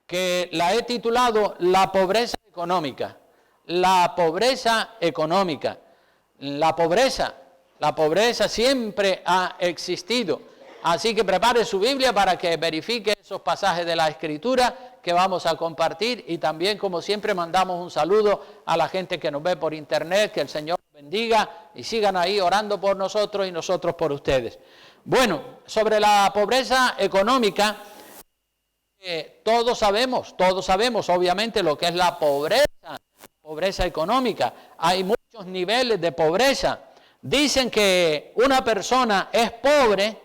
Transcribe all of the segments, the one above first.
que la he titulado La pobreza económica. La pobreza económica. La pobreza siempre ha existido. Así que prepare su Biblia para que verifique esos pasajes de la Escritura que vamos a compartir, y también, como siempre, mandamos un saludo a la gente que nos ve por internet. Que el Señor los bendiga y sigan ahí orando por nosotros y nosotros por ustedes. Bueno, sobre la pobreza económica, todos sabemos obviamente lo que es la pobreza económica. Hay muchos niveles de pobreza. Dicen que una persona es pobre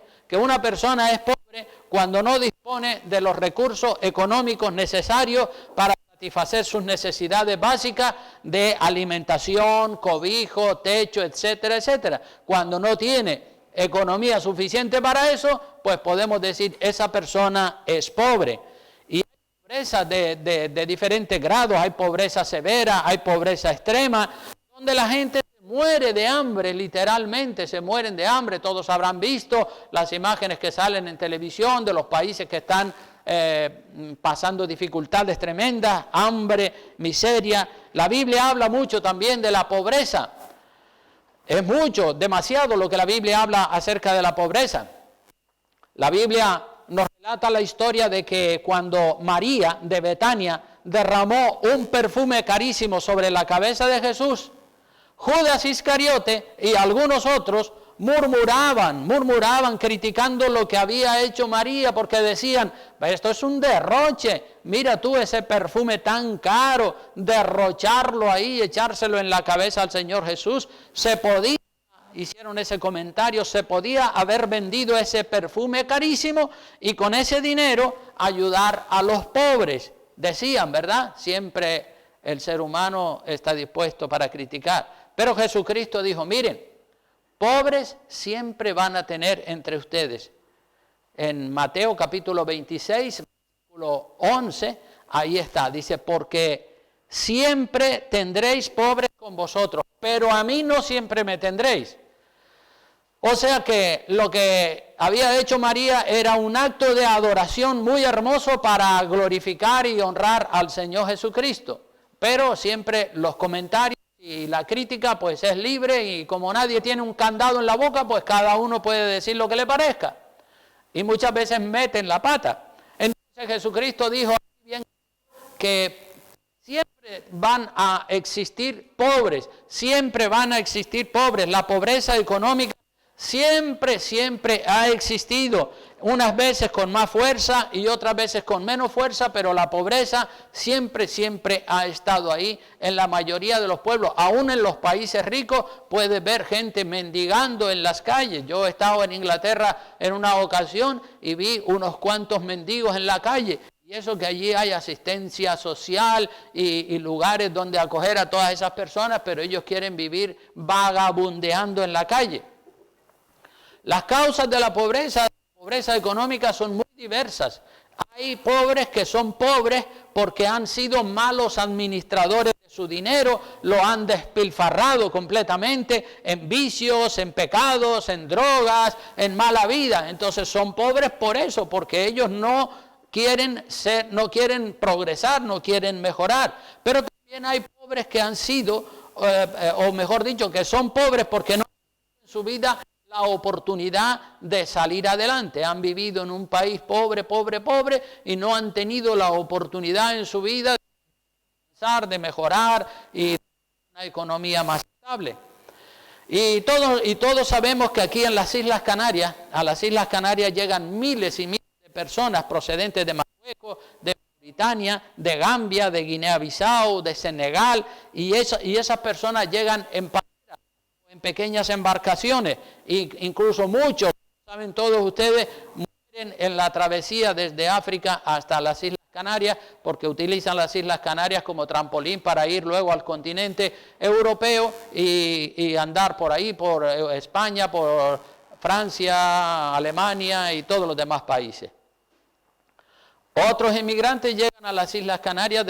cuando no dispone de los recursos económicos necesarios para satisfacer sus necesidades básicas de alimentación, cobijo, techo, etcétera, etcétera. Cuando no tiene economía suficiente para eso, pues podemos decir esa persona es pobre. Y hay pobreza de diferentes grados. Hay pobreza severa, hay pobreza extrema, donde la gente muere de hambre, literalmente se mueren de hambre. Todos habrán visto las imágenes que salen en televisión de los países que están pasando dificultades tremendas, hambre, miseria. La Biblia habla mucho también de la pobreza. Es mucho, demasiado lo que la Biblia habla acerca de la pobreza. La Biblia nos relata la historia de que cuando María de Betania derramó un perfume carísimo sobre la cabeza de Jesús, Judas Iscariote y algunos otros murmuraban criticando lo que había hecho María, porque decían: esto es un derroche, mira tú ese perfume tan caro, derrocharlo ahí, echárselo en la cabeza al Señor Jesús. Hicieron ese comentario, se podía haber vendido ese perfume carísimo y con ese dinero ayudar a los pobres. Decían, ¿verdad? Siempre el ser humano está dispuesto para criticar. Pero Jesucristo dijo: miren, pobres siempre van a tener entre ustedes. En Mateo capítulo 26, versículo 11, ahí está, dice: porque siempre tendréis pobres con vosotros, pero a mí no siempre me tendréis. O sea que lo que había hecho María era un acto de adoración muy hermoso para glorificar y honrar al Señor Jesucristo. Pero siempre los comentarios y la crítica pues es libre, y como nadie tiene un candado en la boca, pues cada uno puede decir lo que le parezca. Y muchas veces meten la pata. Entonces Jesucristo dijo bien que siempre van a existir pobres, La pobreza económica siempre ha existido, unas veces con más fuerza y otras veces con menos fuerza, pero la pobreza siempre ha estado ahí en la mayoría de los pueblos. Aún en los países ricos puedes ver gente mendigando en las calles. Yo he estado en Inglaterra en una ocasión y vi unos cuantos mendigos en la calle. Y eso que allí hay asistencia social y lugares donde acoger a todas esas personas, pero ellos quieren vivir vagabundeando en la calle. Las causas de la pobreza económica son muy diversas. Hay pobres que son pobres porque han sido malos administradores de su dinero, lo han despilfarrado completamente en vicios, en pecados, en drogas, en mala vida. Entonces son pobres por eso, porque ellos no quieren progresar, no quieren mejorar. Pero también hay pobres que han sido, o mejor dicho, que son pobres porque no tienen en su vida la oportunidad de salir adelante. Han vivido en un país pobre y no han tenido la oportunidad en su vida de pensar, de mejorar y de una economía más estable. Y todos sabemos que aquí en las Islas Canarias, a las Islas Canarias llegan miles y miles de personas procedentes de Marruecos, de Mauritania, de Gambia, de Guinea-Bissau, de Senegal, y esas personas llegan en pequeñas embarcaciones, e incluso muchos, saben todos ustedes, mueren en la travesía desde África hasta las Islas Canarias, porque utilizan las Islas Canarias como trampolín para ir luego al continente europeo y andar por ahí, por España, por Francia, Alemania y todos los demás países. Otros inmigrantes llegan a las Islas Canarias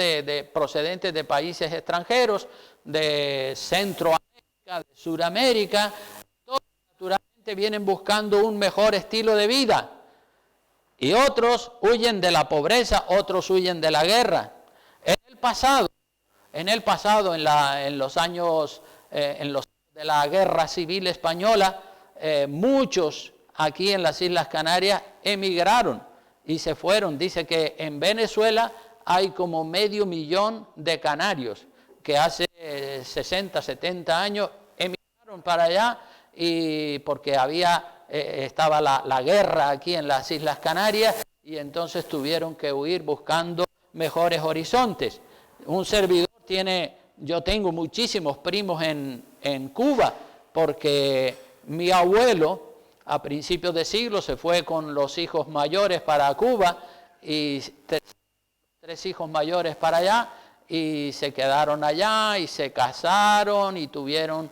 procedentes de países extranjeros, de Centroamérica, de Sudamérica. Todos naturalmente vienen buscando un mejor estilo de vida. Y otros huyen de la pobreza, otros huyen de la guerra. En el pasado, en los años de la Guerra Civil Española, muchos aquí en las Islas Canarias emigraron y se fueron. Dice que en Venezuela hay como 500.000 de canarios que hace 60, 70 años emigraron para allá y porque estaba la guerra aquí en las Islas Canarias y entonces tuvieron que huir buscando mejores horizontes. Un servidor yo tengo muchísimos primos en Cuba porque mi abuelo a principios de siglo se fue con los hijos mayores para Cuba y 3 hijos mayores para allá y se quedaron allá y se casaron y tuvieron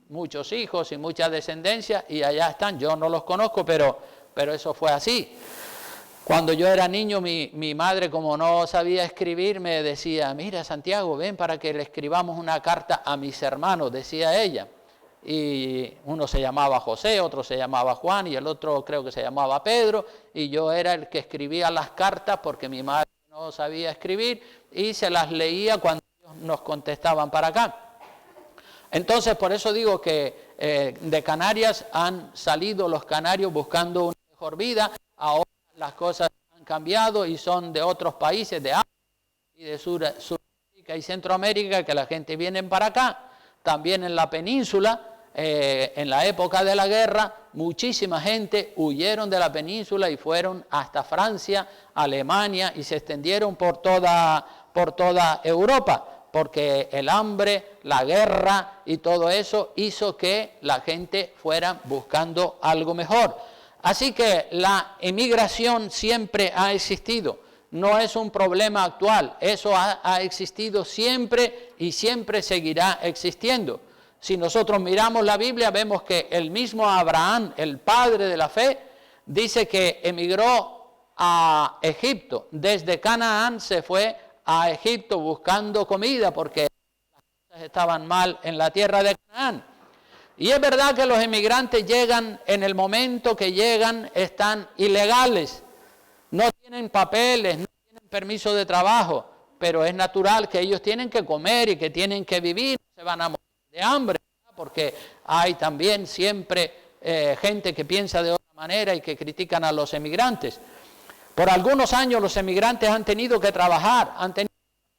muchos hijos y mucha descendencia y allá están. Yo no los conozco, pero eso fue así. Cuando yo era niño, mi madre, como no sabía escribir, me decía, mira Santiago, ven para que le escribamos una carta a mis hermanos, decía ella. Y uno se llamaba José, otro se llamaba Juan y el otro creo que se llamaba Pedro, y yo era el que escribía las cartas porque mi madre no sabía escribir y se las leía cuando ellos nos contestaban para acá. Entonces, por eso digo que de Canarias han salido los canarios buscando una mejor vida. Ahora las cosas han cambiado y son de otros países, de África y de Sudamérica y Centroamérica, que la gente viene para acá. También en la península, en la época de la guerra, muchísima gente huyeron de la península y fueron hasta Francia, Alemania y se extendieron por toda Europa. Porque el hambre, la guerra y todo eso hizo que la gente fuera buscando algo mejor. Así que la emigración siempre ha existido, no es un problema actual, eso ha existido siempre y siempre seguirá existiendo. Si nosotros miramos la Biblia, vemos que el mismo Abraham, el padre de la fe, dice que emigró a Egipto, desde Canaán se fue a Egipto buscando comida porque las cosas estaban mal en la tierra de Canaán. Y es verdad que los emigrantes llegan, en el momento que llegan, están ilegales, no tienen papeles, no tienen permiso de trabajo, pero es natural que ellos tienen que comer y que tienen que vivir, no se van a morir de hambre, ¿verdad? Porque hay también siempre gente que piensa de otra manera y que critican a los emigrantes. Por algunos años los emigrantes han tenido que trabajar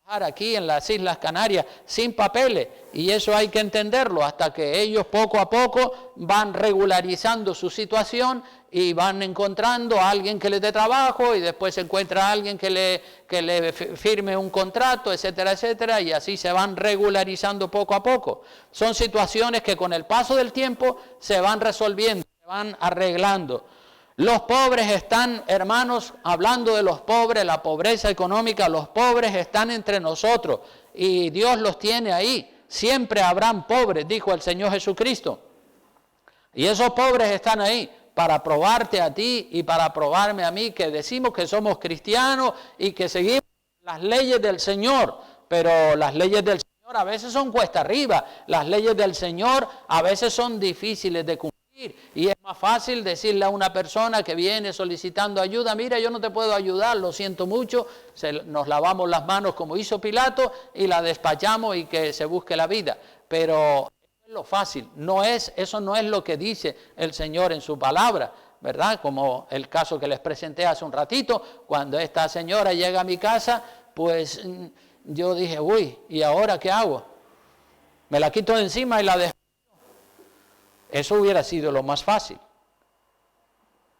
aquí en las Islas Canarias sin papeles y eso hay que entenderlo hasta que ellos poco a poco van regularizando su situación y van encontrando a alguien que les dé trabajo y después se encuentra a alguien que le firme un contrato, etcétera, etcétera, y así se van regularizando poco a poco. Son situaciones que con el paso del tiempo se van resolviendo, se van arreglando. Los pobres están, hermanos, hablando de los pobres, la pobreza económica, los pobres están entre nosotros y Dios los tiene ahí. Siempre habrán pobres, dijo el Señor Jesucristo. Y esos pobres están ahí para probarte a ti y para probarme a mí, que decimos que somos cristianos y que seguimos las leyes del Señor, pero las leyes del Señor a veces son cuesta arriba, las leyes del Señor a veces son difíciles de cumplir. Y es más fácil decirle a una persona que viene solicitando ayuda, mira, yo no te puedo ayudar, lo siento mucho, nos lavamos las manos como hizo Pilato y la despachamos y que se busque la vida. Pero eso es lo fácil, eso no es lo que dice el Señor en su palabra, ¿verdad? Como el caso que les presenté hace un ratito, cuando esta señora llega a mi casa, pues yo dije, uy, ¿y ahora qué hago? Me la quito de encima y la dejo. Eso hubiera sido lo más fácil,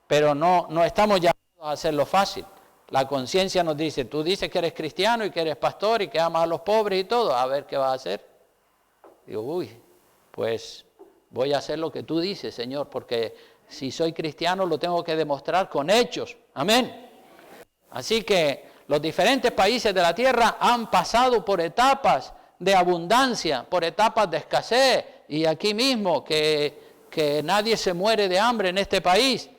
pero no estamos llamados a hacerlo fácil. La conciencia nos dice, tú dices que eres cristiano y que eres pastor y que amas a los pobres y todo, a ver qué vas a hacer. Digo, uy, pues voy a hacer lo que tú dices, Señor, porque si soy cristiano lo tengo que demostrar con hechos. Amén. Así que los diferentes países de la tierra han pasado por etapas de abundancia, por etapas de escasez, y aquí mismo que nadie se muere de hambre en este país,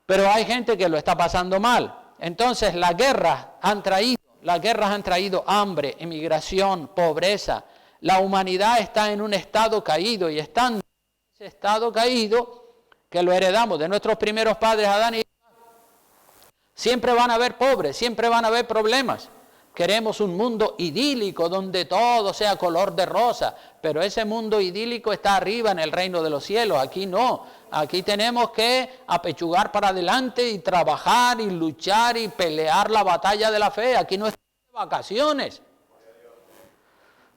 pero hay gente que lo está pasando mal. Entonces las guerras han traído hambre, emigración, pobreza. La humanidad está en un estado caído y estando en ese estado caído que lo heredamos de nuestros primeros padres Adán y Eva, Siempre van a haber pobres, siempre van a haber problemas. Queremos un mundo idílico donde todo sea color de rosa, pero ese mundo idílico está arriba en el reino de los cielos, aquí no. Aquí tenemos que apechugar para adelante y trabajar y luchar y pelear la batalla de la fe. Aquí no estamos de vacaciones.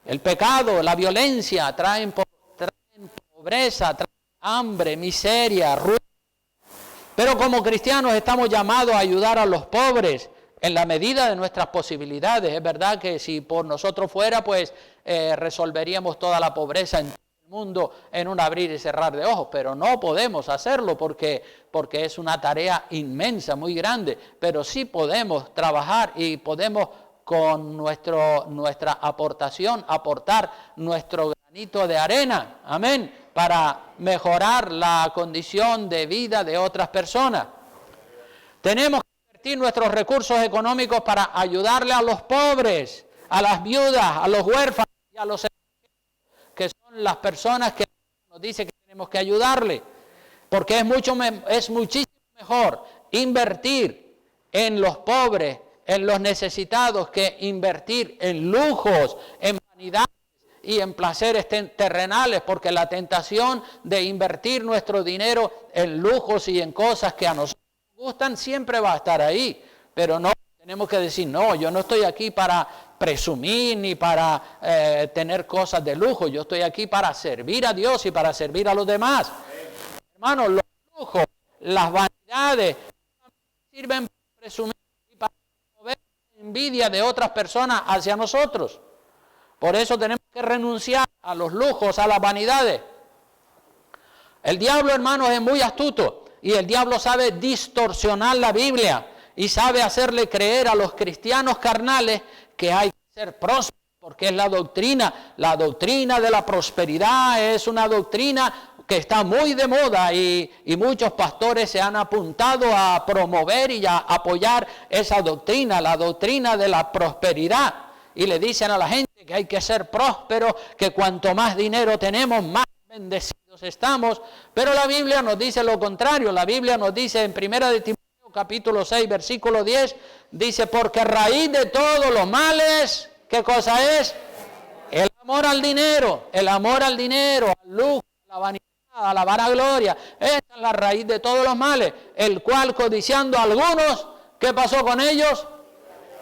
El pecado, la violencia traen pobreza, traen hambre, miseria, ruina. Pero como cristianos estamos llamados a ayudar a los pobres en la medida de nuestras posibilidades. Es verdad que si por nosotros fuera, pues resolveríamos toda la pobreza en el mundo en un abrir y cerrar de ojos, pero no podemos hacerlo porque es una tarea inmensa, muy grande, pero sí podemos trabajar y podemos con nuestra aportación aportar nuestro granito de arena, amén, para mejorar la condición de vida de otras personas. Tenemos que invertir nuestros recursos económicos para ayudarle a los pobres, a las viudas, a los huérfanos y a los extranjeros, que son las personas que nos dice que tenemos que ayudarle, porque es muchísimo mejor invertir en los pobres, en los necesitados, que invertir en lujos, en vanidades y en placeres terrenales, porque la tentación de invertir nuestro dinero en lujos y en cosas que a nosotros nos gustan siempre va a estar ahí, pero no tenemos que decir, no, yo no estoy aquí para presumir ni para tener cosas de lujo, yo estoy aquí para servir a Dios y para servir a los demás. Hermanos, los lujos, las vanidades sirven para presumir y para promover envidia de otras personas hacia nosotros. Por eso tenemos que renunciar a los lujos, a las vanidades. El diablo, hermanos, es muy astuto y el diablo sabe distorsionar la Biblia y sabe hacerle creer a los cristianos carnales que hay que ser prósperos, porque es la doctrina de la prosperidad es una doctrina que está muy de moda y muchos pastores se han apuntado a promover y a apoyar esa doctrina, la doctrina de la prosperidad. Y le dicen a la gente que hay que ser próspero, que cuanto más dinero tenemos, más bendecidos estamos. Pero la Biblia nos dice lo contrario. La Biblia nos dice en 1 de Timoteo capítulo 6, versículo 10, dice, porque raíz de todos los males, ¿qué cosa es? El amor al dinero, al lujo, a la vanidad, a la vanagloria. Esta es la raíz de todos los males, el cual codiciando a algunos, ¿qué pasó con ellos?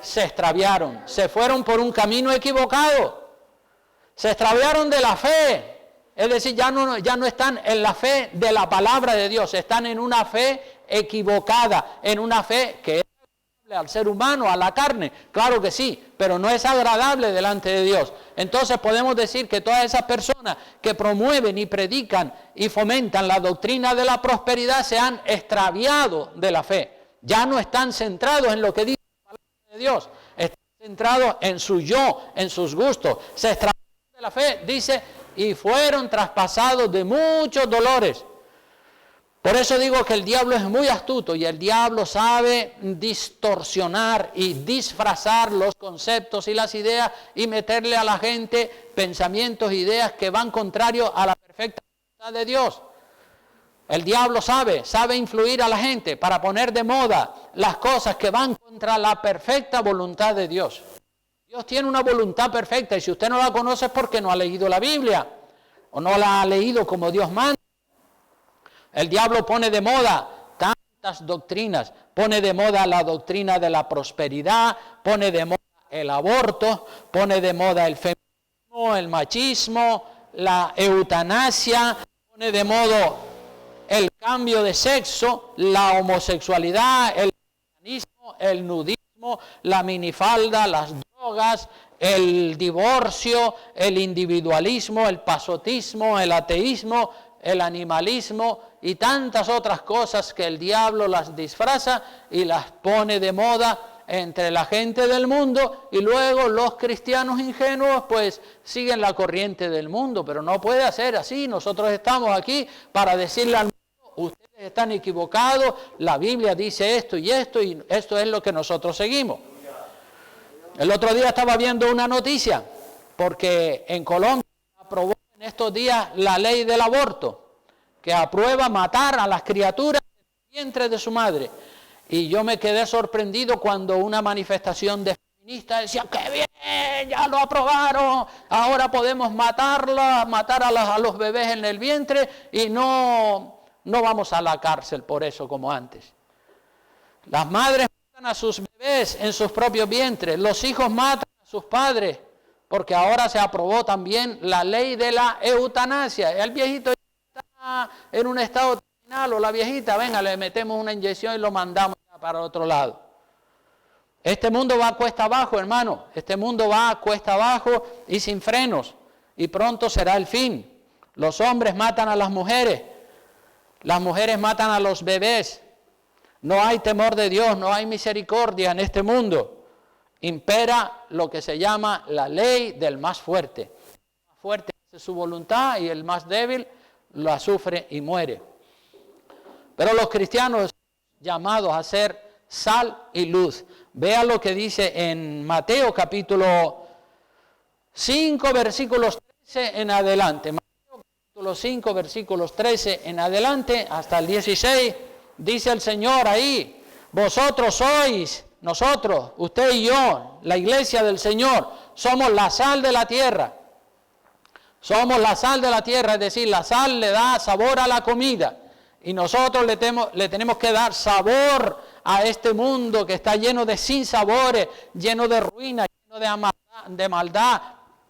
Se extraviaron, se fueron por un camino equivocado, se extraviaron de la fe, es decir, ya no están en la fe de la palabra de Dios, están en una fe equivocada, en una fe que es agradable al ser humano, a la carne, claro que sí, pero no es agradable delante de Dios. Entonces podemos decir que todas esas personas que promueven y predican y fomentan la doctrina de la prosperidad se han extraviado de la fe, ya no están centrados en lo que dice de Dios, están centrados en su yo, en sus gustos, se extraviaron de la fe, dice, y fueron traspasados de muchos dolores. Por eso digo que el diablo es muy astuto y el diablo sabe distorsionar y disfrazar los conceptos y las ideas y meterle a la gente pensamientos, ideas que van contrarios a la perfecta voluntad de Dios. El diablo sabe influir a la gente para poner de moda las cosas que van contra la perfecta voluntad de Dios. Dios tiene una voluntad perfecta y si usted no la conoce es porque no ha leído la Biblia o no la ha leído como Dios manda. El diablo pone de moda tantas doctrinas, pone de moda la doctrina de la prosperidad, pone de moda el aborto, pone de moda el feminismo, el machismo, la eutanasia, pone de moda el cambio de sexo, la homosexualidad, el lesbianismo, el nudismo, la minifalda, las drogas, el divorcio, el individualismo, el pasotismo, el ateísmo, el animalismo y tantas otras cosas que el diablo las disfraza y las pone de moda entre la gente del mundo y luego los cristianos ingenuos pues siguen la corriente del mundo, pero no puede ser así. Nosotros estamos aquí para decirle al mundo, ustedes están equivocados, la Biblia dice esto y esto es lo que nosotros seguimos. El otro día estaba viendo una noticia porque en Colombia aprobó en estos días la ley del aborto, que aprueba matar a las criaturas en el vientre de su madre. Y yo me quedé sorprendido cuando una manifestación de feministas decía, ¡qué bien! Ya lo aprobaron, ahora podemos matar a los bebés en el vientre y no vamos a la cárcel por eso como antes. Las madres matan a sus bebés en sus propios vientres, los hijos matan a sus padres, porque ahora se aprobó también la ley de la eutanasia. El viejito está en un estado terminal, o la viejita, venga, le metemos una inyección y lo mandamos para otro lado. Este mundo va a cuesta abajo, hermano. Este mundo va a cuesta abajo y sin frenos. Y pronto será el fin. Los hombres matan a las mujeres matan a los bebés. No hay temor de Dios, no hay misericordia en este mundo. Impera lo que se llama la ley del más fuerte. El más fuerte hace su voluntad y el más débil la sufre y muere. Pero los cristianos llamados a ser sal y luz. Vea lo que dice en Mateo capítulo 5 versículos 13 en adelante. Mateo capítulo 5 versículos 13 en adelante hasta el 16. Dice el Señor ahí, vosotros sois, nosotros, usted y yo, la iglesia del Señor, somos la sal de la tierra. Somos la sal de la tierra, es decir, la sal le da sabor a la comida. Y nosotros le tenemos que dar sabor a este mundo que está lleno de sinsabores, lleno de ruina, lleno de maldad.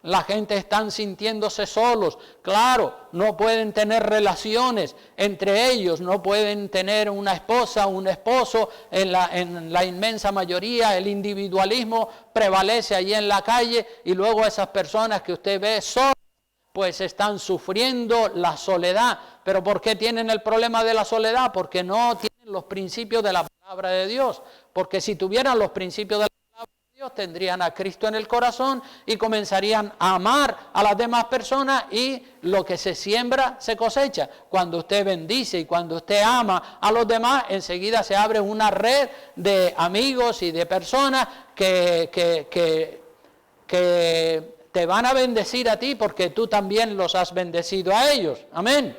La gente está sintiéndose solos. Claro, no pueden tener relaciones entre ellos, no pueden tener una esposa, un esposo. En la inmensa mayoría el individualismo prevalece allí en la calle y luego esas personas que usted ve solas, pues están sufriendo la soledad. ¿Pero por qué tienen el problema de la soledad? Porque no tienen los principios de la palabra de Dios. Porque si tuvieran los principios de la palabra de Dios, tendrían a Cristo en el corazón y comenzarían a amar a las demás personas, y lo que se siembra se cosecha. Cuando usted bendice y cuando usted ama a los demás, enseguida se abre una red de amigos y de personas que te van a bendecir a ti porque tú también los has bendecido a ellos. Amén.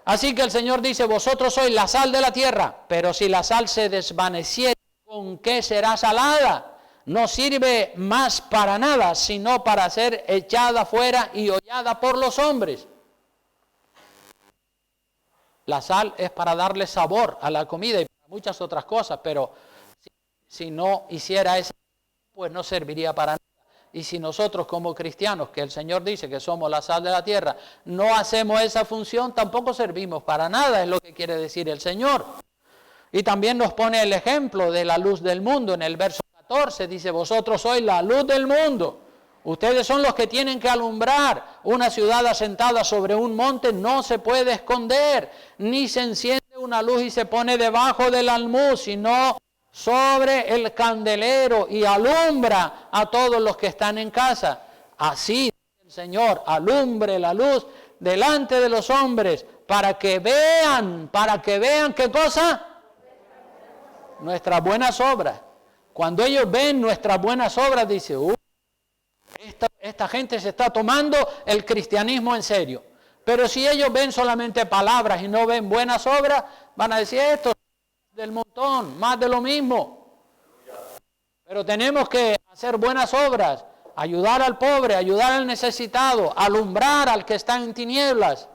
Así que el Señor dice, vosotros sois la sal de la tierra, pero si la sal se desvaneciere, ¿con qué será salada? No sirve más para nada, sino para ser echada fuera y hollada por los hombres. La sal es para darle sabor a la comida y para muchas otras cosas, pero si no hiciera eso, pues no serviría para nada. Y si nosotros como cristianos, que el Señor dice que somos la sal de la tierra, no hacemos esa función, tampoco servimos para nada, es lo que quiere decir el Señor. Y también nos pone el ejemplo de la luz del mundo. En el verso 14 dice, vosotros sois la luz del mundo. Ustedes son los que tienen que alumbrar. Una ciudad asentada sobre un monte no se puede esconder, ni se enciende una luz y se pone debajo del almud, sino sobre el candelero y alumbra a todos los que están en casa. Así el Señor, alumbre la luz delante de los hombres para que vean, ¿qué cosa? Nuestras buenas obras. Cuando ellos ven nuestras buenas obras, dice, esta gente se está tomando el cristianismo en serio. Pero si ellos ven solamente palabras y no ven buenas obras, van a decir, esto del montón, más de lo mismo. Pero tenemos que hacer buenas obras, ayudar al pobre, ayudar al necesitado, alumbrar al que está en tinieblas.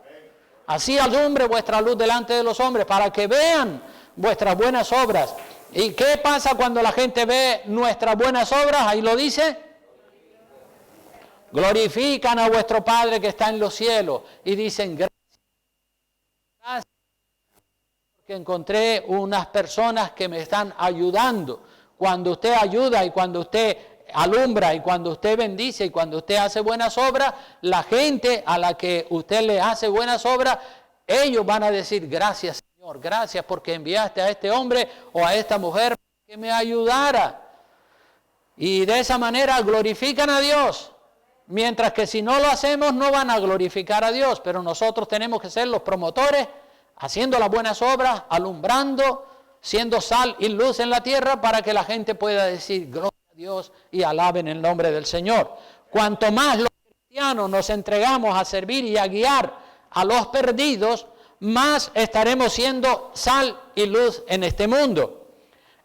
Así alumbre vuestra luz delante de los hombres, para que vean vuestras buenas obras. ¿Y qué pasa cuando la gente ve nuestras buenas obras? Ahí lo dice. Glorifican a vuestro Padre que está en los cielos y dicen, gracias, que encontré unas personas que me están ayudando. Cuando usted ayuda y cuando usted alumbra y cuando usted bendice y cuando usted hace buenas obras, la gente a la que usted le hace buenas obras, ellos van a decir, gracias Señor, gracias porque enviaste a este hombre o a esta mujer que me ayudara. Y de esa manera glorifican a Dios. Mientras que si no lo hacemos no van a glorificar a Dios, pero nosotros tenemos que ser los promotores, haciendo las buenas obras, alumbrando, siendo sal y luz en la tierra para que la gente pueda decir gloria a Dios y alaben el nombre del Señor. Cuanto más los cristianos nos entregamos a servir y a guiar a los perdidos, más estaremos siendo sal y luz en este mundo.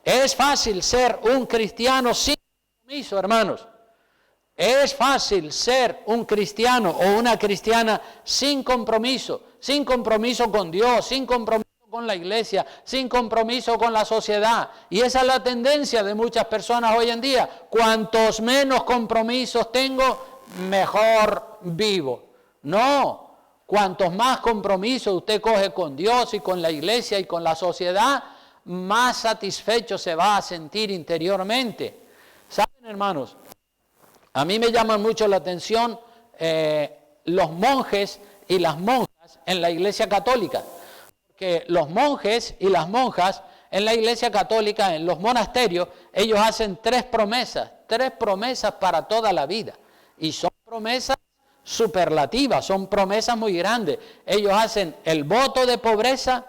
Es fácil ser un cristiano sin compromiso, hermanos. Es fácil ser un cristiano o una cristiana sin compromiso con Dios, sin compromiso con la iglesia, sin compromiso con la sociedad. Y esa es la tendencia de muchas personas hoy en día. Cuantos menos compromisos tengo, mejor vivo. No, cuantos más compromisos usted coge con Dios y con la iglesia y con la sociedad, más satisfecho se va a sentir interiormente. ¿Saben, hermanos? A mí me llaman mucho la atención los monjes y las monjas en la iglesia católica. Porque los monjes y las monjas en la iglesia católica, en los monasterios, ellos hacen tres promesas para toda la vida. Y son promesas superlativas, son promesas muy grandes. Ellos hacen el voto de pobreza,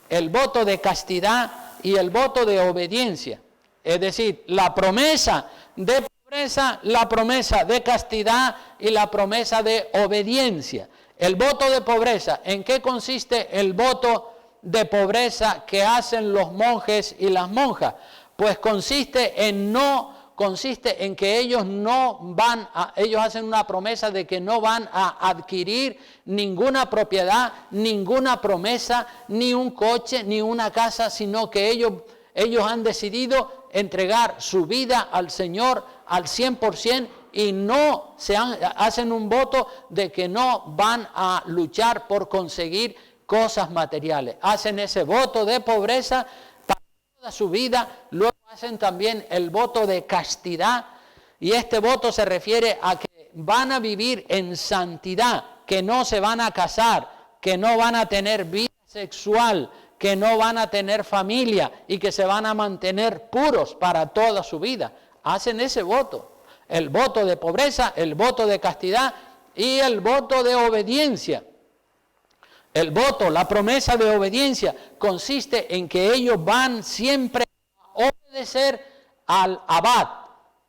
el voto de castidad y el voto de obediencia. Es decir, la promesa de pobreza, la promesa de castidad y la promesa de obediencia. El voto de pobreza, ¿en qué consiste el voto de pobreza que hacen los monjes y las monjas? Pues consiste en que ellos ellos hacen una promesa de que no van a adquirir ninguna propiedad, ninguna promesa, ni un coche, ni una casa, sino que ellos han decidido entregar su vida al Señor al 100% y hacen un voto de que no van a luchar por conseguir cosas materiales. Hacen ese voto de pobreza para toda su vida. Luego hacen también el voto de castidad, y este voto se refiere a que van a vivir en santidad, que no se van a casar, que no van a tener vida sexual, que no van a tener familia y que se van a mantener puros para toda su vida. Hacen ese voto, el voto de pobreza, el voto de castidad y el voto de obediencia. El voto, la promesa de obediencia consiste en que ellos van siempre a obedecer al abad.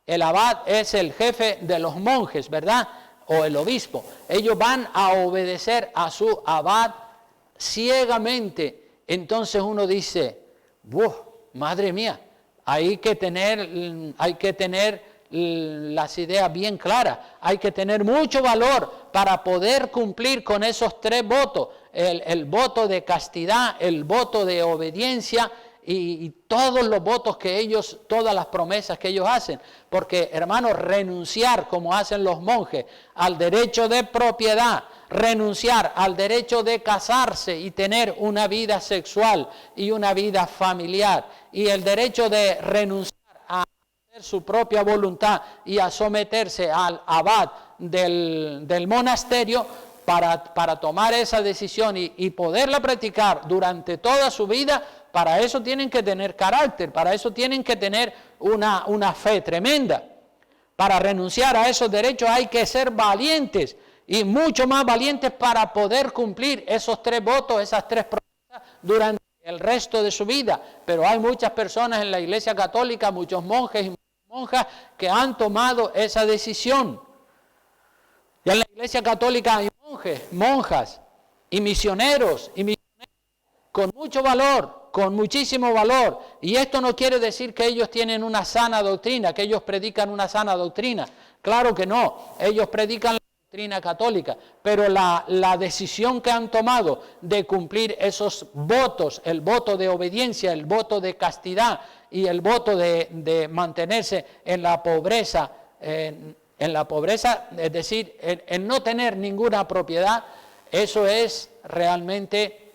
El abad es el jefe de los monjes, ¿verdad? O el obispo. Ellos van a obedecer a su abad ciegamente. Entonces uno dice, madre mía, hay que tener las ideas bien claras, hay que tener mucho valor para poder cumplir con esos tres votos, el voto de castidad, el voto de obediencia y todos los votos todas las promesas que ellos hacen. Porque, hermanos, renunciar, como hacen los monjes, al derecho de propiedad, renunciar al derecho de casarse y tener una vida sexual y una vida familiar, y el derecho de renunciar a hacer su propia voluntad y a someterse al abad del monasterio, para tomar esa decisión y poderla practicar durante toda su vida, para eso tienen que tener carácter, para eso tienen que tener una fe tremenda. Para renunciar a esos derechos hay que ser valientes, y mucho más valientes para poder cumplir esos tres votos, esas tres promesas durante el resto de su vida. Pero hay muchas personas en la Iglesia Católica, muchos monjes y monjas que han tomado esa decisión. Y en la Iglesia Católica hay monjes, monjas y misioneros con mucho valor, con muchísimo valor. Y esto no quiere decir que ellos tienen una sana doctrina, que ellos predican una sana doctrina. Claro que no, ellos predican la doctrina católica, pero la decisión que han tomado de cumplir esos votos, el voto de obediencia, el voto de castidad y el voto de mantenerse en la pobreza, es decir, en no tener ninguna propiedad, eso es realmente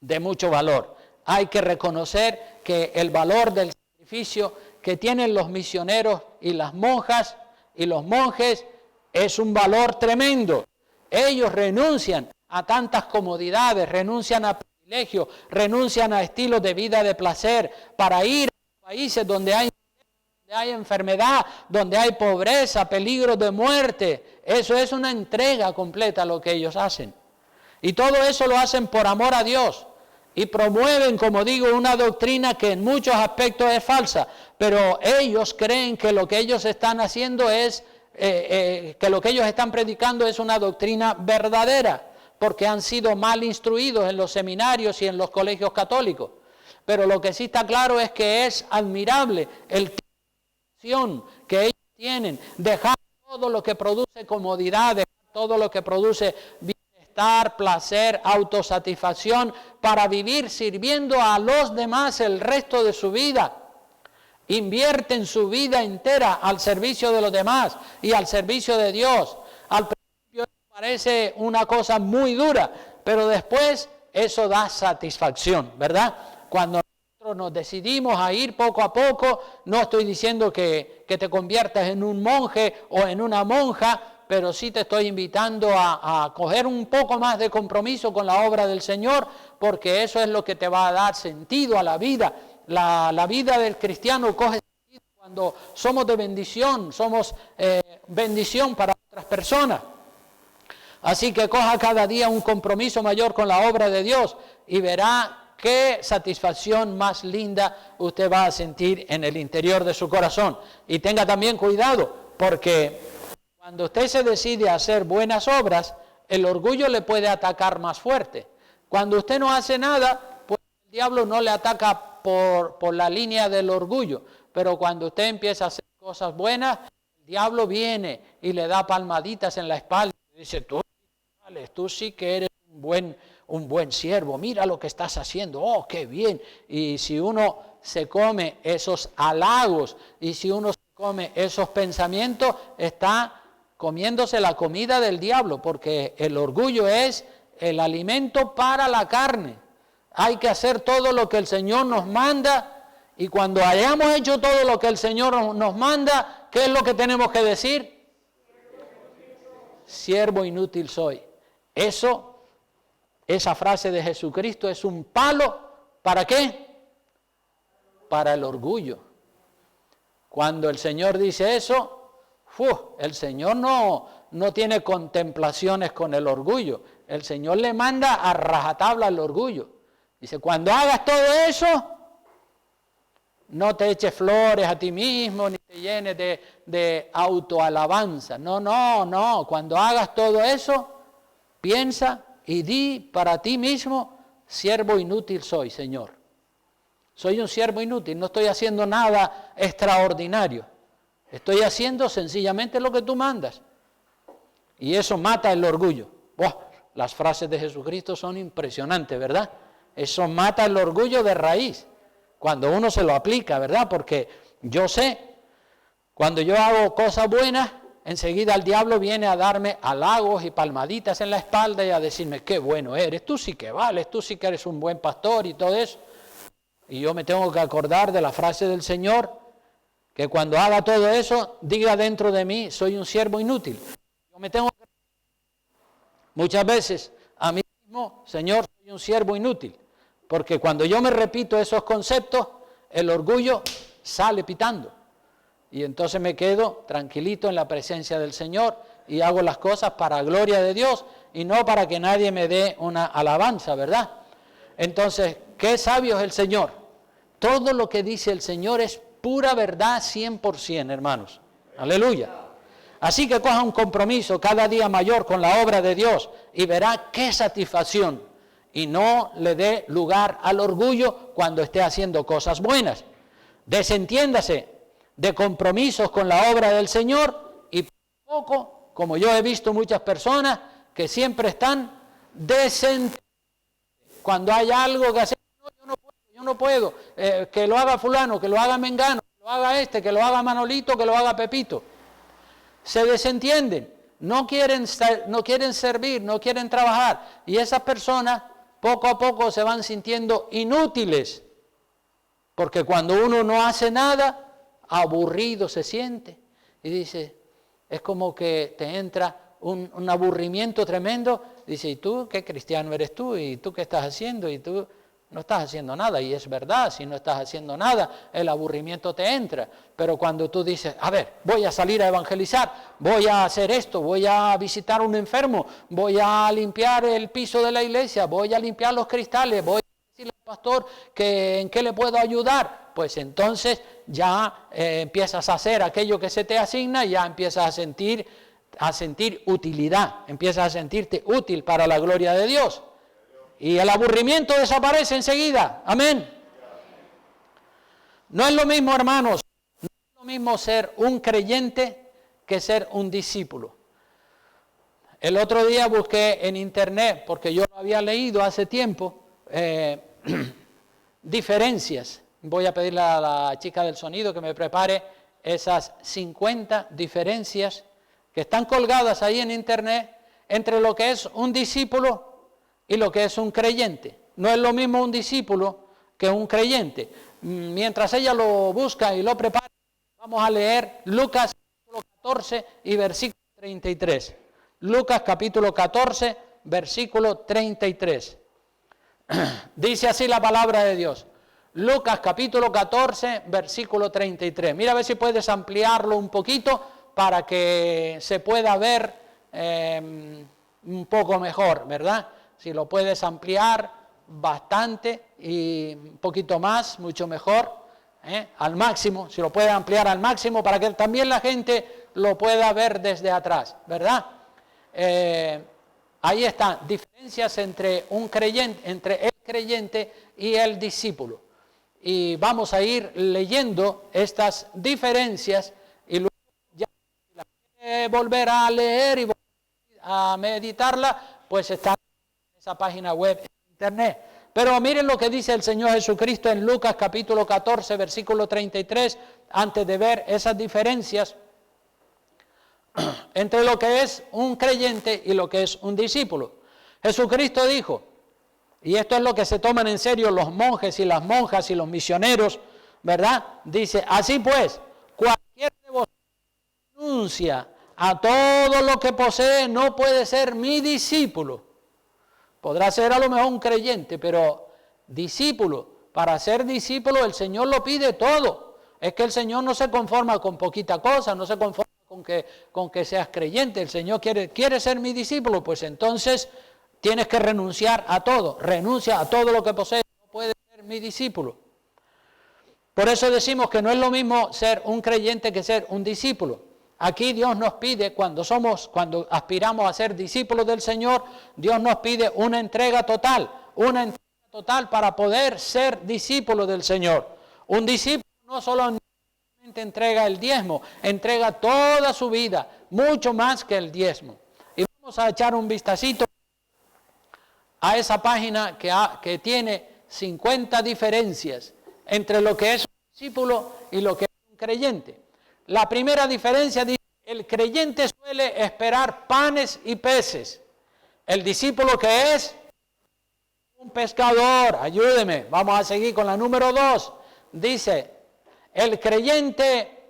de mucho valor. Hay que reconocer que el valor del sacrificio que tienen los misioneros y las monjas y los monjes es un valor tremendo. Ellos renuncian a tantas comodidades, renuncian a privilegios, renuncian a estilos de vida de placer para ir a países donde hay enfermedad, donde hay pobreza, peligro de muerte. Eso es una entrega completa lo que ellos hacen. Y todo eso lo hacen por amor a Dios. Y promueven, como digo, una doctrina que en muchos aspectos es falsa. Pero ellos creen que lo que ellos están haciendo es, que lo que ellos están predicando es una doctrina verdadera. Porque han sido mal instruidos en los seminarios y en los colegios católicos. Pero lo que sí está claro es que es admirable el tipo de acción que ellos tienen, dejar todo lo que produce comodidad, dejar todo lo que produce bienestar, placer, autosatisfacción, para vivir sirviendo a los demás el resto de su vida. Invierten su vida entera al servicio de los demás y al servicio de Dios. Al principio parece una cosa muy dura, pero después eso da satisfacción, ¿verdad? Cuando nosotros nos decidimos a ir poco a poco, no estoy diciendo que te conviertas en un monje o en una monja, pero sí te estoy invitando a coger un poco más de compromiso con la obra del Señor, porque eso es lo que te va a dar sentido a la vida. La vida del cristiano coge sentido cuando somos de bendición, somos bendición para otras personas. Así que coja cada día un compromiso mayor con la obra de Dios y verá qué satisfacción más linda usted va a sentir en el interior de su corazón. Y tenga también cuidado, porque cuando usted se decide a hacer buenas obras, el orgullo le puede atacar más fuerte. Cuando usted no hace nada, pues el diablo no le ataca por la línea del orgullo, pero cuando usted empieza a hacer cosas buenas, el diablo viene y le da palmaditas en la espalda y dice, tú sí que eres un buen siervo, mira lo que estás haciendo, oh, qué bien. Y si uno se come esos halagos y si uno se come esos pensamientos, está comiéndose la comida del diablo, porque el orgullo es el alimento para la carne. Hay que hacer todo lo que el Señor nos manda, y cuando hayamos hecho todo lo que el Señor nos manda, ¿qué es lo que tenemos que decir? Siervo inútil soy. Esa frase de Jesucristo es un palo, ¿para qué? Para el orgullo. Cuando el Señor dice eso, el Señor no tiene contemplaciones con el orgullo. El Señor le manda a rajatabla el orgullo. Dice, cuando hagas todo eso, no te eches flores a ti mismo, ni te llenes de autoalabanza. No. Cuando hagas todo eso, piensa y di para ti mismo, siervo inútil soy, Señor. Soy un siervo inútil, no estoy haciendo nada extraordinario. Estoy haciendo sencillamente lo que tú mandas. Y eso mata el orgullo. Las frases de Jesucristo son impresionantes, ¿verdad? Eso mata el orgullo de raíz, cuando uno se lo aplica, ¿verdad? Porque yo sé, cuando yo hago cosas buenas, enseguida el diablo viene a darme halagos y palmaditas en la espalda y a decirme, qué bueno eres, tú sí que vales, tú sí que eres un buen pastor y todo eso. Y yo me tengo que acordar de la frase del Señor, que cuando haga todo eso, diga dentro de mí, soy un siervo inútil. Yo me tengo que... Muchas veces a mí mismo, Señor, soy un siervo inútil. Porque cuando yo me repito esos conceptos, el orgullo sale pitando. Y entonces me quedo tranquilito en la presencia del Señor y hago las cosas para gloria de Dios y no para que nadie me dé una alabanza, ¿verdad? Entonces, qué sabio es el Señor. Todo lo que dice el Señor es pura verdad 100%, hermanos. Aleluya. Así que coja un compromiso cada día mayor con la obra de Dios y verá qué satisfacción. Y no le dé lugar al orgullo cuando esté haciendo cosas buenas. Desentiéndase de compromisos con la obra del Señor y poco, como yo he visto muchas personas que siempre están desentiendidos. Cuando hay algo que hacer, yo no puedo, que lo haga fulano, que lo haga Mengano, que lo haga que lo haga Manolito, que lo haga Pepito. Se desentienden, no quieren servir, no quieren trabajar, y esas personas poco a poco se van sintiendo inútiles, porque cuando uno no hace nada, aburrido se siente, y dice, es como que te entra un aburrimiento tremendo, dice, ¿y tú qué cristiano eres tú? ¿Y tú qué estás haciendo? Y tú no estás haciendo nada, y es verdad, si no estás haciendo nada, el aburrimiento te entra, pero cuando tú dices, a ver, voy a salir a evangelizar, voy a hacer esto, voy a visitar a un enfermo, voy a limpiar el piso de la iglesia, voy a limpiar los cristales, voy a decirle al pastor que en qué le puedo ayudar, pues entonces ya empiezas a hacer aquello que se te asigna y ya empiezas a sentir utilidad, empiezas a sentirte útil para la gloria de Dios. Y el aburrimiento desaparece enseguida. Amén. No es lo mismo, hermanos, no es lo mismo ser un creyente que ser un discípulo. El otro día busqué en internet, porque yo lo había leído hace tiempo, diferencias. Voy a pedirle a la chica del sonido que me prepare esas 50 diferencias que están colgadas ahí en internet entre lo que es un discípulo y lo que es un creyente. No es lo mismo un discípulo que un creyente. Mientras ella lo busca y lo prepara, vamos a leer Lucas capítulo 14 y versículo 33. Lucas capítulo 14, versículo 33. Dice así la palabra de Dios. Lucas capítulo 14, versículo 33. Mira a ver si puedes ampliarlo un poquito para que se pueda ver un poco mejor, ¿verdad? Si lo puedes ampliar bastante y un poquito más, mucho mejor, al máximo, si lo puedes ampliar al máximo para que también la gente lo pueda ver desde atrás, ¿verdad? Ahí están diferencias entre un creyente, entre el creyente y el discípulo. Y vamos a ir leyendo estas diferencias y luego ya si la quiere volver a leer y a meditarla, pues está en esa página web en internet. Pero miren lo que dice el Señor Jesucristo en Lucas capítulo 14, versículo 33, antes de ver esas diferencias entre lo que es un creyente y lo que es un discípulo. Jesucristo dijo, y esto es lo que se toman en serio los monjes y las monjas y los misioneros, ¿verdad? Dice, así pues, cualquiera de vosotros renuncia a todo lo que posee no puede ser mi discípulo. Podrá ser a lo mejor un creyente, pero discípulo, para ser discípulo el Señor lo pide todo. Es que el Señor no se conforma con poquita cosa, no se conforma con que seas creyente. El Señor quiere ser mi discípulo, pues entonces tienes que renunciar a todo. Renuncia a todo lo que posees, no puedes ser mi discípulo. Por eso decimos que no es lo mismo ser un creyente que ser un discípulo. Aquí Dios nos pide, cuando aspiramos a ser discípulos del Señor, Dios nos pide una entrega total para poder ser discípulos del Señor. Un discípulo no solamente entrega el diezmo, entrega toda su vida, mucho más que el diezmo. Y vamos a echar un vistacito a esa página que tiene 50 diferencias entre lo que es un discípulo y lo que es un creyente. La primera diferencia dice, el creyente suele esperar panes y peces. El discípulo que es un pescador, ayúdeme, vamos a seguir con la número 2. Dice, el creyente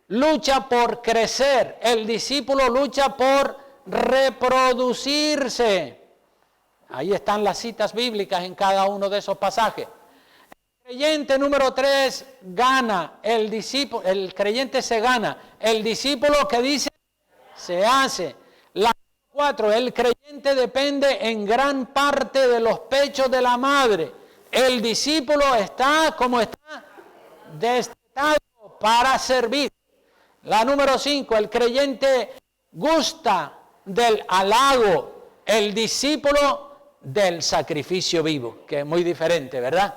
lucha por crecer, el discípulo lucha por reproducirse. Ahí están las citas bíblicas en cada uno de esos pasajes. El creyente número 3 gana, el creyente se gana, el discípulo que dice se hace. La 4, el creyente depende en gran parte de los pechos de la madre. El discípulo está como está, destinado para servir. La número 5, el creyente gusta del halago, el discípulo del sacrificio vivo, que es muy diferente, ¿verdad?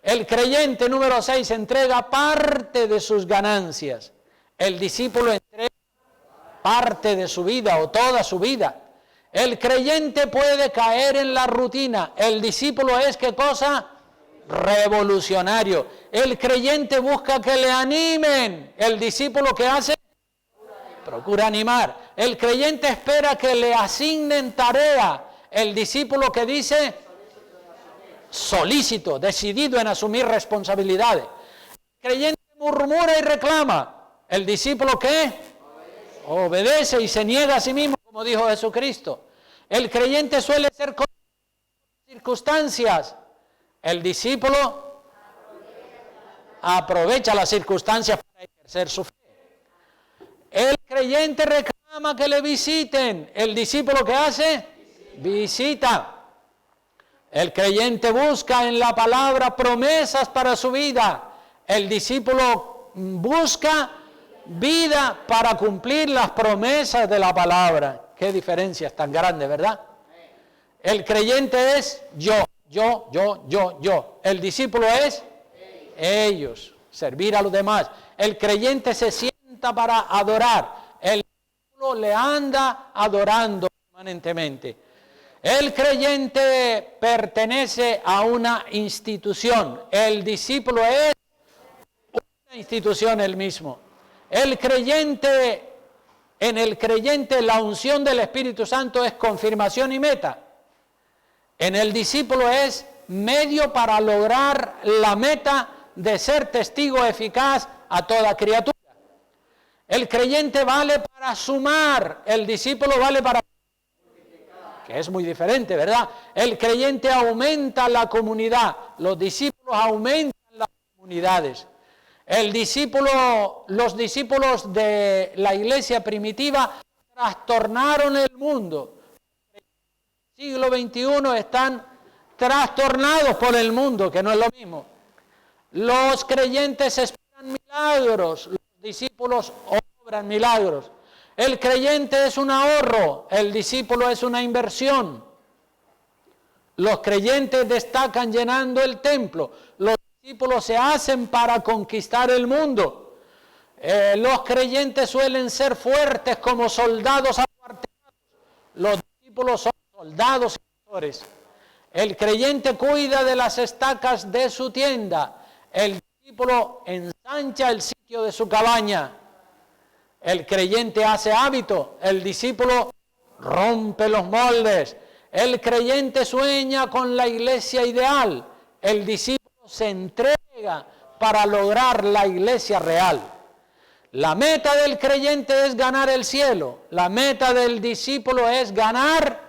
El creyente número 6 entrega parte de sus ganancias. El discípulo entrega parte de su vida o toda su vida. El creyente puede caer en la rutina. El discípulo es, ¿qué cosa? Revolucionario. El creyente busca que le animen. El discípulo, ¿qué hace? Procura animar. El creyente espera que le asignen tarea. El discípulo que dice solícito, decidido en asumir responsabilidades. El creyente murmura y reclama. El discípulo ¿qué? Obedece y se niega a sí mismo, como dijo Jesucristo. El creyente suele ser con circunstancias. El discípulo aprovecha las circunstancias para ejercer su fe. El creyente reclama que le visiten. El discípulo ¿qué hace? Visita. El creyente busca en la palabra promesas para su vida. El discípulo busca vida para cumplir las promesas de la palabra. Qué diferencias tan grandes, ¿verdad? El creyente es yo. El discípulo es ellos. servir a los demás. El creyente se sienta para adorar. El discípulo le anda adorando permanentemente. El creyente pertenece a una institución. El discípulo es una institución él mismo. El creyente, en el creyente la unción del Espíritu Santo es confirmación y meta. En el discípulo es medio para lograr la meta de ser testigo eficaz a toda criatura. El creyente vale para sumar, el discípulo vale para... que es muy diferente, ¿verdad? El creyente aumenta la comunidad, los discípulos aumentan las comunidades. Los discípulos de la iglesia primitiva trastornaron el mundo. En el siglo XXI están trastornados por el mundo, que no es lo mismo. Los creyentes esperan milagros, los discípulos obran milagros. El creyente es un ahorro, el discípulo es una inversión. Los creyentes destacan llenando el templo, los discípulos se hacen para conquistar el mundo. Los creyentes suelen ser fuertes como soldados acuartelados, los discípulos son soldados y pastores. El creyente cuida de las estacas de su tienda, el discípulo ensancha el sitio de su cabaña. El creyente hace hábito, el discípulo rompe los moldes. El creyente sueña con la iglesia ideal, el discípulo se entrega para lograr la iglesia real. La meta del creyente es ganar el cielo, la meta del discípulo es ganar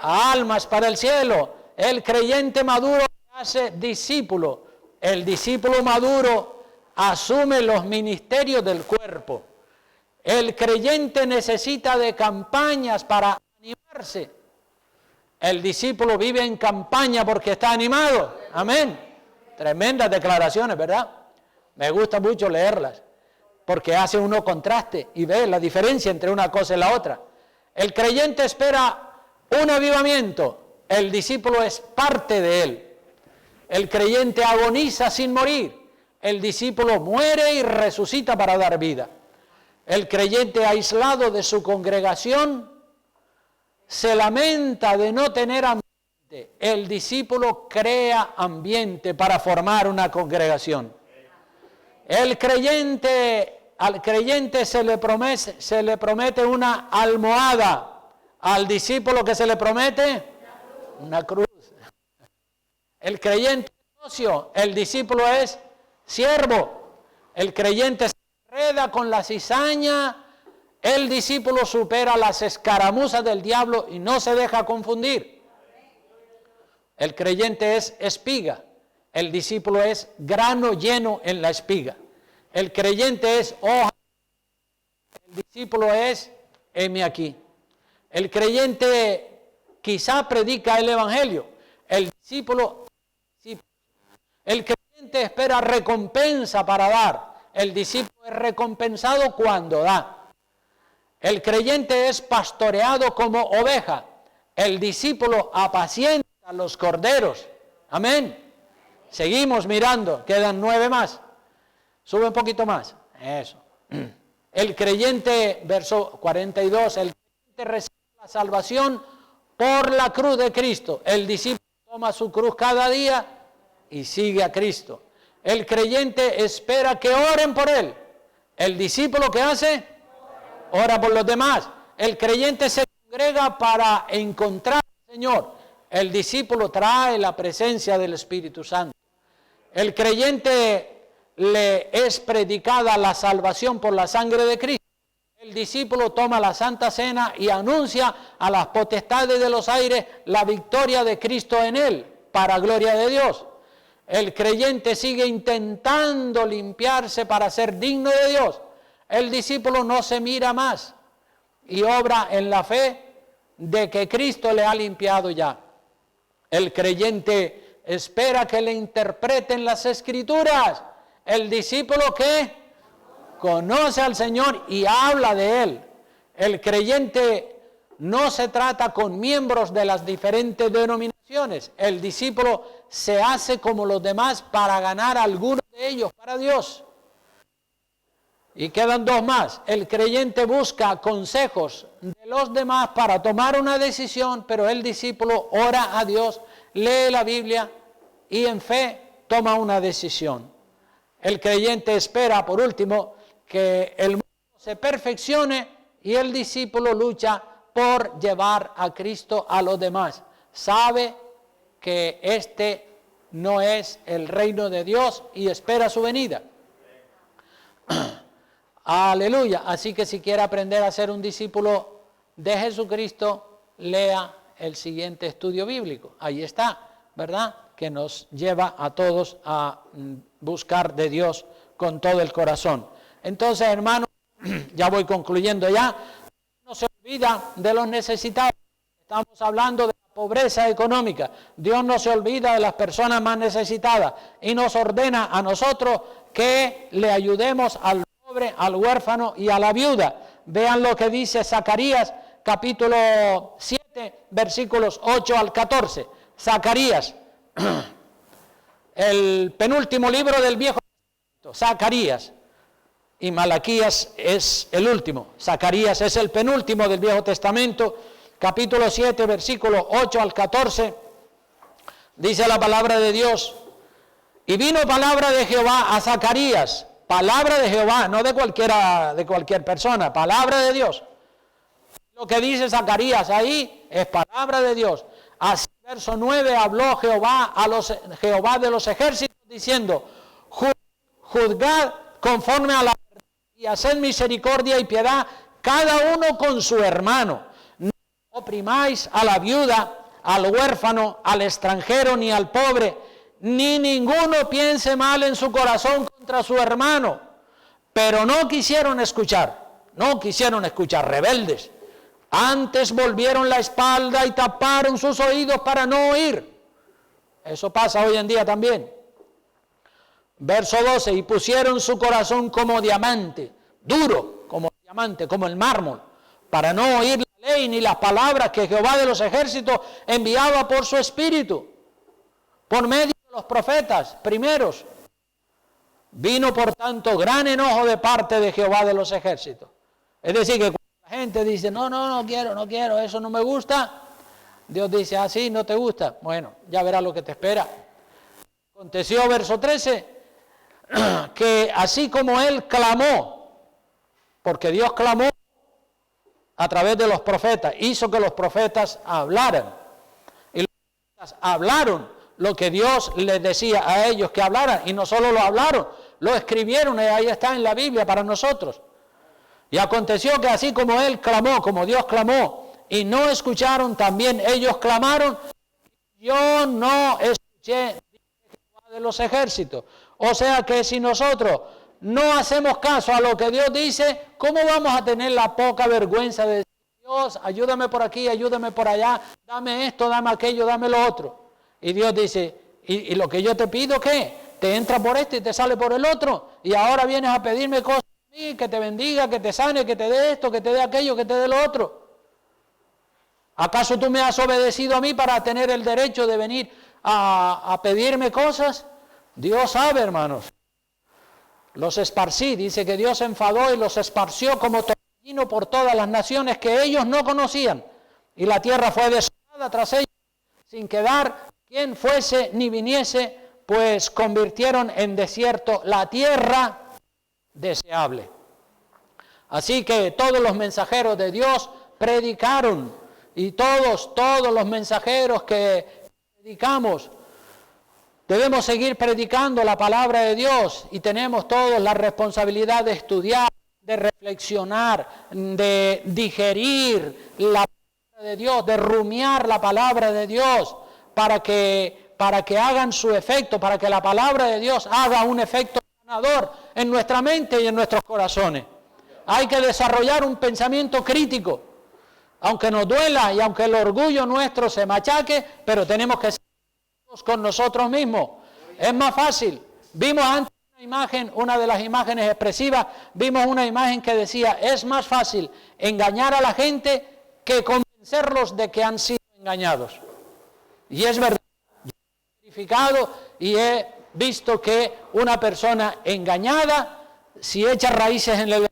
almas para el cielo. El creyente maduro hace discípulo, el discípulo maduro asume los ministerios del cuerpo. El creyente necesita de campañas para animarse. El discípulo vive en campaña porque está animado. Amén. Tremendas declaraciones, ¿verdad? Me gusta mucho leerlas, porque hace uno contraste y ve la diferencia entre una cosa y la otra. El creyente espera un avivamiento, el discípulo es parte de él. El creyente agoniza sin morir, el discípulo muere y resucita para dar vida. El creyente aislado de su congregación se lamenta de no tener ambiente. El discípulo crea ambiente para formar una congregación. Al creyente se le promete una almohada. Al discípulo, ¿qué se le promete? Una cruz. El creyente es socio, el discípulo es siervo. El creyente se enreda con la cizaña, el discípulo supera las escaramuzas del diablo y no se deja confundir. El creyente es espiga, el discípulo es grano lleno en la espiga. El creyente es hoja, el discípulo es heme aquí. El creyente quizá predica el evangelio, el discípulo. El creyente espera recompensa para dar, el discípulo es recompensado cuando da. El creyente es pastoreado como oveja, el discípulo apacienta a los corderos. Amén. Seguimos mirando, quedan 9 más. Sube un poquito más. Eso. El creyente, verso 42, el creyente recibe la salvación por la cruz de Cristo. El discípulo toma su cruz cada día y sigue a Cristo. El creyente espera que oren por él. El discípulo, ¿qué hace? Ora por los demás. El creyente se congrega para encontrar al Señor. El discípulo trae la presencia del Espíritu Santo. El creyente le es predicada la salvación por la sangre de Cristo. El discípulo toma la Santa Cena y anuncia a las potestades de los aires la victoria de Cristo en él, para gloria de Dios. El creyente sigue intentando limpiarse para ser digno de Dios. El discípulo no se mira más y obra en la fe de que Cristo le ha limpiado ya. El creyente espera que le interpreten las Escrituras. El discípulo que conoce al Señor y habla de Él. El creyente no se trata con miembros de las diferentes denominaciones. El discípulo se hace como los demás para ganar a algunos de ellos para Dios. Y quedan dos más. El creyente busca consejos de los demás para tomar una decisión, pero el discípulo ora a Dios, lee la Biblia y en fe toma una decisión. El creyente espera, por último, que el mundo se perfeccione y el discípulo lucha por llevar a Cristo a los demás. Sabe que este no es el reino de Dios y espera su venida. Aleluya. Así que si quiere aprender a ser un discípulo de Jesucristo, lea el siguiente estudio bíblico. Ahí está, ¿verdad? Que nos lleva a todos a buscar de Dios con todo el corazón. Entonces, hermanos, ya voy concluyendo ya. No se olvida de los necesitados. Estamos hablando de la pobreza económica. Dios no se olvida de las personas más necesitadas y nos ordena a nosotros que le ayudemos al pobre, al huérfano y a la viuda. Vean lo que dice Zacarías, capítulo 7, versículos 8 al 14. Zacarías, el penúltimo libro del Viejo Testamento, Zacarías. Y Malaquías es el último. Zacarías es el penúltimo del Viejo Testamento, capítulo 7, versículo 8 al 14. Dice la palabra de Dios: y vino palabra de Jehová a Zacarías, palabra de Jehová, no de cualquier persona, palabra de Dios. Lo que dice Zacarías ahí es palabra de Dios. Así, verso 9, habló Jehová de los ejércitos, diciendo: juzgad conforme a la verdad y haced misericordia y piedad cada uno con su hermano. No oprimáis a la viuda, al huérfano, al extranjero ni al pobre, ni ninguno piense mal en su corazón contra su hermano. Pero no quisieron escuchar, rebeldes. Antes volvieron la espalda y taparon sus oídos para no oír. Eso pasa hoy en día también. Verso 12, y pusieron su corazón como diamante, duro como diamante, como el mármol, para no oír la ley ni las palabras que Jehová de los ejércitos enviaba por su espíritu, por medio de los profetas primeros. Vino por tanto gran enojo de parte de Jehová de los ejércitos. Es decir, que cuando la gente dice, no quiero, eso no me gusta, Dios dice, sí, no te gusta, bueno, ya verás lo que te espera. Aconteció, verso 13, que así como él clamó, porque Dios clamó a través de los profetas, hizo que los profetas hablaran, y los profetas hablaron lo que Dios les decía a ellos que hablaran, y no solo lo hablaron, lo escribieron, y ahí está en la Biblia para nosotros. Y aconteció que así como él clamó, como Dios clamó, y no escucharon, también ellos clamaron, yo no escuché de los ejércitos. O sea que si nosotros no hacemos caso a lo que Dios dice, ¿cómo vamos a tener la poca vergüenza de decir, Dios, ayúdame por aquí, ayúdame por allá, dame esto, dame aquello, dame lo otro? Y Dios dice, ¿y lo que yo te pido qué? Te entra por este y te sale por el otro, y ahora vienes a pedirme cosas a mí, que te bendiga, que te sane, que te dé esto, que te dé aquello, que te dé lo otro. ¿Acaso tú me has obedecido a mí para tener el derecho de venir a pedirme cosas? Dios sabe, hermanos. Los esparcí, dice que Dios se enfadó y los esparció como torbellino por todas las naciones que ellos no conocían. Y la tierra fue desolada tras ellos, sin quedar quien fuese ni viniese, pues convirtieron en desierto la tierra deseable. Así que todos los mensajeros de Dios predicaron, y todos los mensajeros que predicamos, debemos seguir predicando la palabra de Dios, y tenemos todos la responsabilidad de estudiar, de reflexionar, de digerir la palabra de Dios, de rumiar la palabra de Dios, para que hagan su efecto, para que la palabra de Dios haga un efecto sanador en nuestra mente y en nuestros corazones. Hay que desarrollar un pensamiento crítico, aunque nos duela y aunque el orgullo nuestro se machaque, pero tenemos que ser con nosotros mismos. Es más fácil. Vimos antes una imagen, una de las imágenes expresivas, vimos una imagen que decía, es más fácil engañar a la gente que convencerlos de que han sido engañados. Y es verdad, yo he verificado y he visto que una persona engañada si echa raíces en el...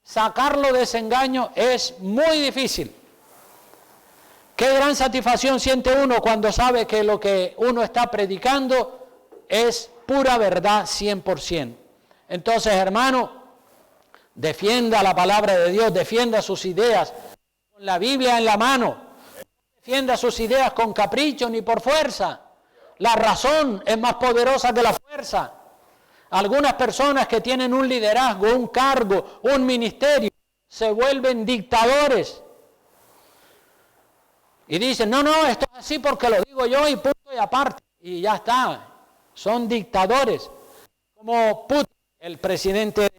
Sacarlo de ese engaño es muy difícil. Qué gran satisfacción siente uno cuando sabe que lo que uno está predicando es pura verdad 100%. Entonces, hermano, defienda la palabra de Dios, defienda sus ideas con la Biblia en la mano. No defienda sus ideas con capricho ni por fuerza. La razón es más poderosa que la fuerza. Algunas personas que tienen un liderazgo, un cargo, un ministerio, se vuelven dictadores. Y dicen, no, esto es así porque lo digo yo y punto y aparte. Y ya está. Son dictadores. Como Putin, el presidente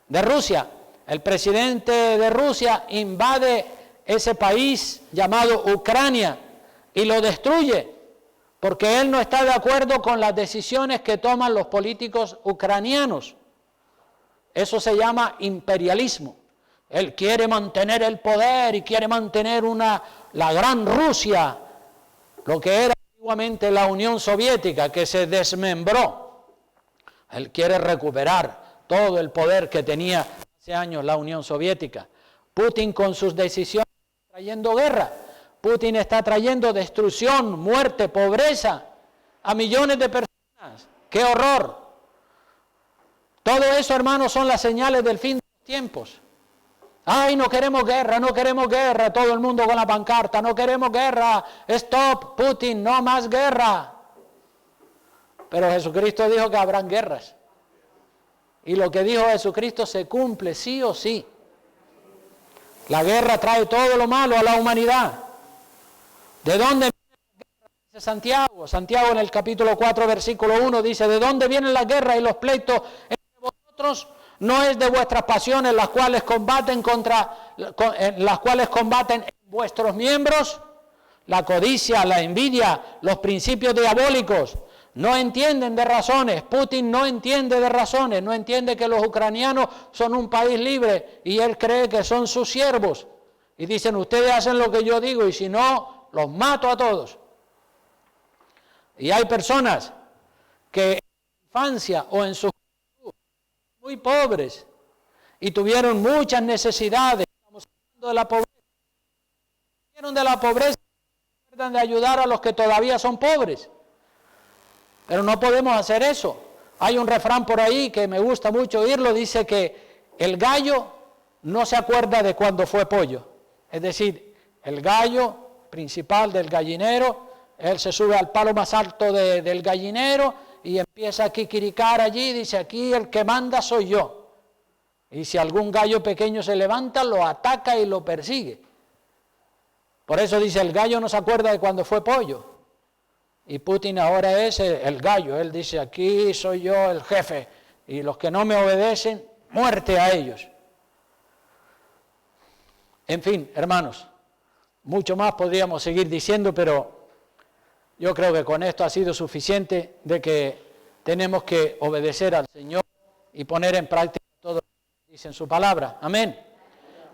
de Rusia. El presidente de Rusia invade ese país llamado Ucrania y lo destruye porque él no está de acuerdo con las decisiones que toman los políticos ucranianos. Eso se llama imperialismo. Él quiere mantener el poder y quiere mantener la gran Rusia, lo que era antiguamente la Unión Soviética, que se desmembró. Él quiere recuperar todo el poder que tenía hace años la Unión Soviética. Putin con sus decisiones está trayendo guerra. Putin está trayendo destrucción, muerte, pobreza a millones de personas. ¡Qué horror! Todo eso, hermanos, son las señales del fin de los tiempos. ¡Ay, no queremos guerra, no queremos guerra! Todo el mundo con la pancarta, no queremos guerra. ¡Stop, Putin, no más guerra! Pero Jesucristo dijo que habrán guerras. Y lo que dijo Jesucristo se cumple sí o sí. La guerra trae todo lo malo a la humanidad. ¿De dónde vienen las guerras? Dice Santiago. Santiago en el capítulo 4, versículo 1 dice, ¿de dónde vienen las guerras y los pleitos entre vosotros? No es de vuestras pasiones las cuales combaten en vuestros miembros. La codicia, la envidia, los principios diabólicos. No entienden de razones. Putin no entiende de razones. No entiende que los ucranianos son un país libre y él cree que son sus siervos. Y dicen, ustedes hacen lo que yo digo y si no, los mato a todos. Y hay personas que en su infancia o en su juventud muy pobres y tuvieron muchas necesidades. Estamos hablando de la pobreza. Tuvieron de la pobreza y tratan de ayudar a los que todavía son pobres. Pero no podemos hacer eso. Hay un refrán por ahí que me gusta mucho oírlo, dice que el gallo no se acuerda de cuando fue pollo. Es decir, el gallo principal del gallinero, él se sube al palo más alto del gallinero y empieza a quiquiricar allí, dice, aquí el que manda soy yo. Y si algún gallo pequeño se levanta, lo ataca y lo persigue. Por eso dice, el gallo no se acuerda de cuando fue pollo. Y Putin ahora es el gallo, él dice, aquí soy yo el jefe, y los que no me obedecen, muerte a ellos. En fin, hermanos, mucho más podríamos seguir diciendo, pero yo creo que con esto ha sido suficiente de que tenemos que obedecer al Señor y poner en práctica todo lo que dice en su palabra. Amén.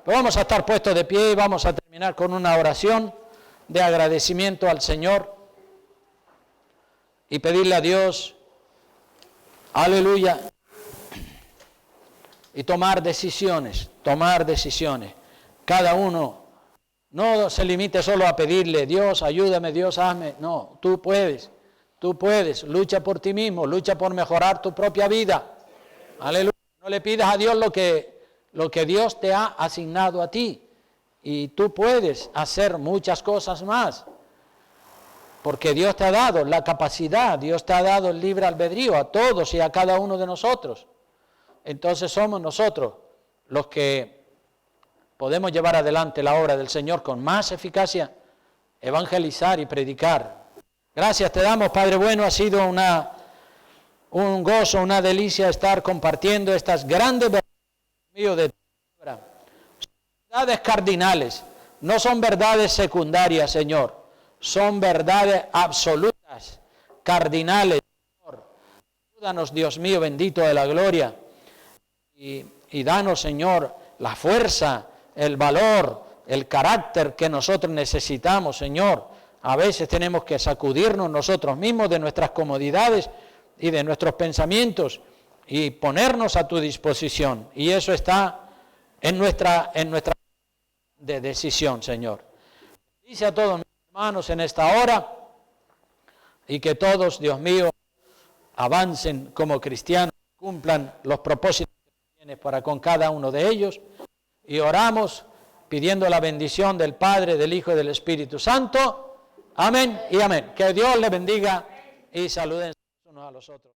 Pues vamos a estar puestos de pie y vamos a terminar con una oración de agradecimiento al Señor y pedirle a Dios, aleluya, y tomar decisiones. Cada uno no se limite solo a pedirle, Dios, ayúdame, Dios, hazme. No, tú puedes, lucha por ti mismo, lucha por mejorar tu propia vida. Aleluya, no le pidas a Dios lo que Dios te ha asignado a ti. Y tú puedes hacer muchas cosas más. Porque Dios te ha dado la capacidad, Dios te ha dado el libre albedrío a todos y a cada uno de nosotros. Entonces somos nosotros los que podemos llevar adelante la obra del Señor con más eficacia, evangelizar y predicar. Gracias te damos, Padre bueno, ha sido un gozo, una delicia estar compartiendo estas grandes verdades de tu palabra. Son verdades cardinales, no son verdades secundarias, Señor. Son verdades absolutas, cardinales. Señor. Ayúdanos, Dios mío, bendito de la gloria. Y danos, Señor, la fuerza, el valor, el carácter que nosotros necesitamos, Señor. A veces tenemos que sacudirnos nosotros mismos de nuestras comodidades y de nuestros pensamientos y ponernos a tu disposición. Y eso está en nuestra de decisión, Señor. Dice a todos mis hermanos en esta hora, y que todos, Dios mío, avancen como cristianos, cumplan los propósitos que tienes para con cada uno de ellos. Y oramos pidiendo la bendición del Padre, del Hijo y del Espíritu Santo. Amén y amén. Que Dios les bendiga y saluden unos a los otros.